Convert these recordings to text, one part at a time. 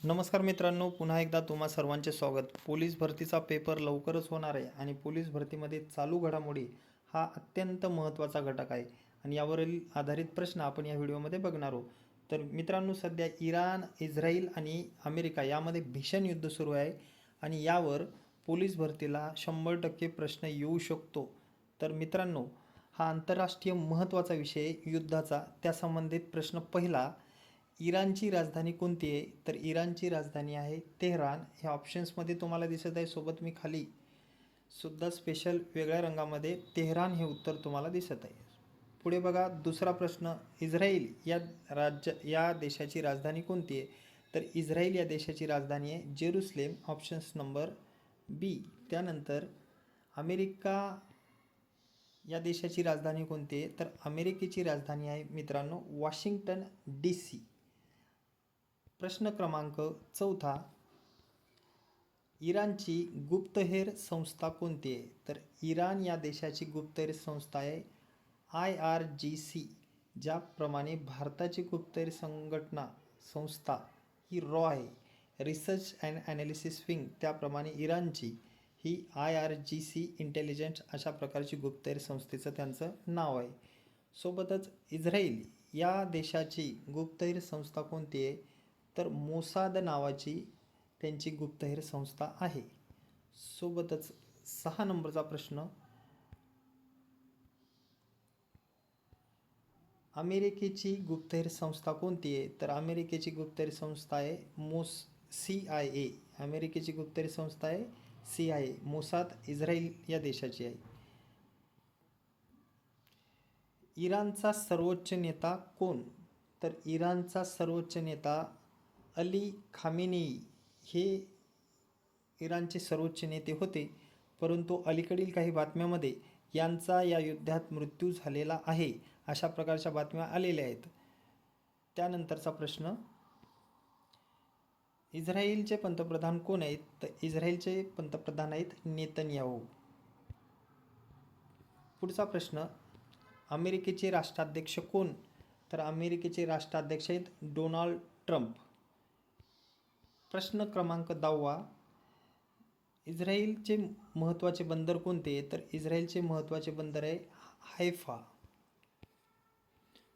नमस्कार मित्रांनो, पुन्हा एकदा तुम्हा सर्वांचे स्वागत। पोलीस भरतीचा पेपर लवकरच होणार आहे आणि पोलीस भरतीमध्ये चालू घडामोडी हा अत्यंत महत्त्वाचा घटक आहे आणि यावरील आधारित प्रश्न आपण या व्हिडिओमध्ये बघणार आहोत। तर मित्रांनो, सध्या इराण, इस्रायल आणि अमेरिका यामध्ये भीषण युद्ध सुरू आहे आणि यावर पोलीस भरतीला 100% प्रश्न येऊ शकतो। तर मित्रांनो, हा आंतरराष्ट्रीय महत्त्वाचा विषय युद्धाचा। त्या संबंधित प्रश्न पहिला, इराणची राजधानी कोणती आहे? तर इराणची राजधानी आहे तेहरान। ह्या ऑप्शन्समध्ये तुम्हाला दिसत आहे, सोबत मी खाली सुद्धा स्पेशल वेगळ्या रंगामध्ये तेहरान हे उत्तर तुम्हाला दिसत आहे। पुढे बघा, दुसरा प्रश्न, इस्रायल या देशाची राजधानी कोणती आहे? तर इस्रायल या देशाची राजधानी आहे जेरुसलेम, ऑप्शन्स नंबर बी। त्यानंतर अमेरिका या देशाची राजधानी कोणती आहे? तर अमेरिकेची राजधानी आहे मित्रांनो वॉशिंग्टन DC। प्रश्न क्रमांक चौथा, इराणची गुप्तहेर संस्था कोणती आहे? तर इराण या देशाची गुप्तहेर संस्था आहे IRGC। ज्याप्रमाणे भारताची गुप्तहेर संस्था ही रॉ आहे, रिसर्च अँड ॲनालिसिस विंग, त्याप्रमाणे इराणची ही IRGC इंटेलिजन्स अशा प्रकारची गुप्तहेर संस्थेचं त्यांचं नाव आहे। सोबतच इस्रायल या देशाची गुप्तहेर संस्था कोणती आहे? तर मोसाद नावाची त्यांची गुप्तहेर संस्था आहे। सोबतच 6 नंबरचा प्रश्न, अमेरिकेची गुप्तहेर संस्था कोणती आहे? तर अमेरिकेची गुप्तहेर संस्था आहे CIA। अमेरिकेची गुप्तहेर संस्था आहे CIA। मोसाद इस्रायल या देशाची आहे। इराणचा सर्वोच्च नेता कोण? तर इराणचा सर्वोच्च नेता अली खामेनेई हे इराणचे सर्वोच्च नेते होते, परंतु अलीकडील काही बातम्यामध्ये यांचा या युद्धात मृत्यू झालेला आहे अशा प्रकारच्या बातम्या आलेल्या आहेत। त्यानंतरचा प्रश्न, इस्रायलचे पंतप्रधान कोण आहेत? तर इस्रायलचे पंतप्रधान आहेत नेतन्याहू। पुढचा प्रश्न, अमेरिकेचे राष्ट्राध्यक्ष कोण? तर अमेरिकेचे राष्ट्राध्यक्ष आहेत डोनाल्ड ट्रम्प। प्रश्न क्रमांक 10, इस्रायलचे महत्त्वाचे बंदर कोणते? तर इस्रायलचे महत्त्वाचे बंदर आहे हैफा।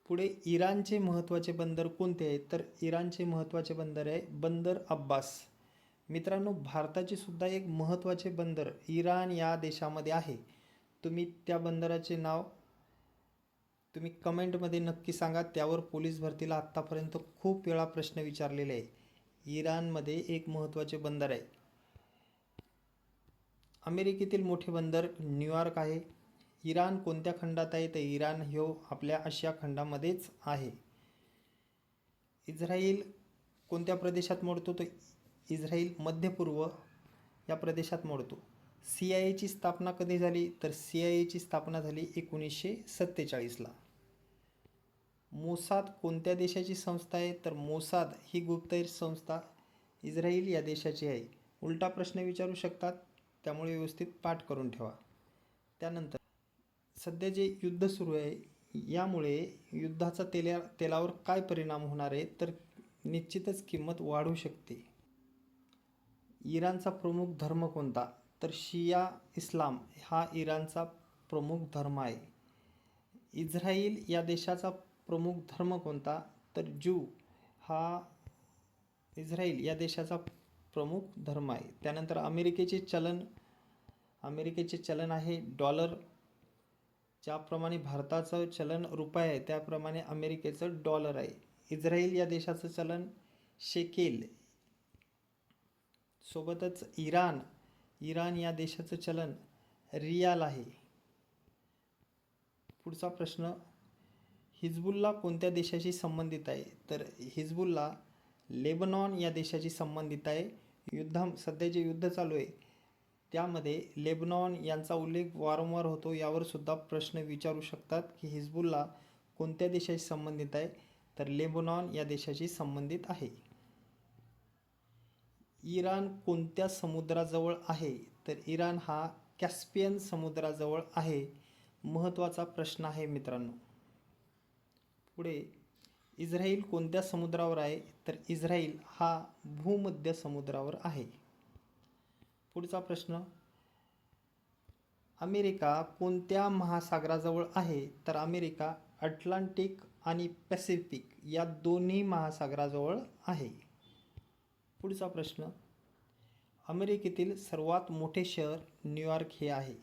पुढे, इराणचे महत्त्वाचे बंदर कोणते आहेत? तर इराणचे महत्त्वाचे बंदर आहे बंदर अब्बास। मित्रांनो, भारताचे सुद्धा एक महत्त्वाचे बंदर इराण या देशामध्ये आहे। तुम्ही त्या बंदराचे नाव तुम्ही कमेंटमध्ये नक्की सांगा। त्यावर पोलीस भरतीला आत्तापर्यंत खूप वेळा प्रश्न विचारलेले आहे। इराणमध्ये एक महत्त्वाचे बंदर आहे। अमेरिकेतील मोठे बंदर न्यूयॉर्क आहे। इराण कोणत्या खंडात आहे? तर इराण ह्यो आपल्या आशिया खंडामध्येच आहे। इस्रायल कोणत्या प्रदेशात मोडतो? तर इस्रायल मध्यपूर्व या प्रदेशात मोडतो। CIAची स्थापना कधी झाली? तर CIAची स्थापना झाली 1947ला। मोसाद कोणत्या देशाची संस्था आहे? तर मोसाद ही गुप्तहेर संस्था इस्रायल या देशाची आहे। उलटा प्रश्न विचारू शकतात, त्यामुळे व्यवस्थित पाठ करून ठेवा। त्यानंतर, सध्या जे युद्ध सुरू आहे यामुळे युद्धाचा तेलावर काय परिणाम होणार आहे? तर निश्चितच किंमत वाढू शकते। इराणचा प्रमुख धर्म कोणता? तर शिया इस्लाम हा इराणचा प्रमुख धर्म आहे। इस्रायल या देशाचा प्रमुख धर्म कोणता? तर ज्यू हा इस्रायल या देशाचा प्रमुख धर्म आहे। त्यानंतर अमेरिकेचे चलन आहे डॉलर। ज्याप्रमाणे भारताचं चलन रुपये आहे त्याप्रमाणे अमेरिकेचं डॉलर आहे। इस्रायल या देशाचं चलन शेकेल। सोबतच इराण या देशाचं चलन रियाल आहे। पुढचा प्रश्न, हिजबुल्ला कोणत्या देशाशी संबंधित आहे? तर हिजबुल्ला लेबनॉन या देशाशी संबंधित आहे। सध्या जे युद्ध चालू आहे त्यामध्ये लेबनॉन यांचा उल्लेख वारंवार होतो। यावर सुद्धा प्रश्न विचारू शकतात की हिजबुल्ला कोणत्या देशाशी संबंधित आहे? तर लेबनॉन या देशाशी संबंधित आहे। इराण कोणत्या समुद्राजवळ आहे? तर इराण हा कॅस्पियन समुद्राजवळ आहे। महत्त्वाचा प्रश्न आहे मित्रांनो। पुढे, इस्राईल कोणत्या समुद्रावर आहे? तर इस्राईल हा भूमध्य समुद्रावर आहे. पुढचा प्रश्न, अमेरिका कोणत्या महासागराजवळ आहे? तर अमेरिका अटलांटिक आणि पॅसिफिक या दोन्ही महासागराजवळ आहे. पुढचा प्रश्न, अमेरिकेतील सर्वात मोठे शहर न्यूयॉर्क हे आहे.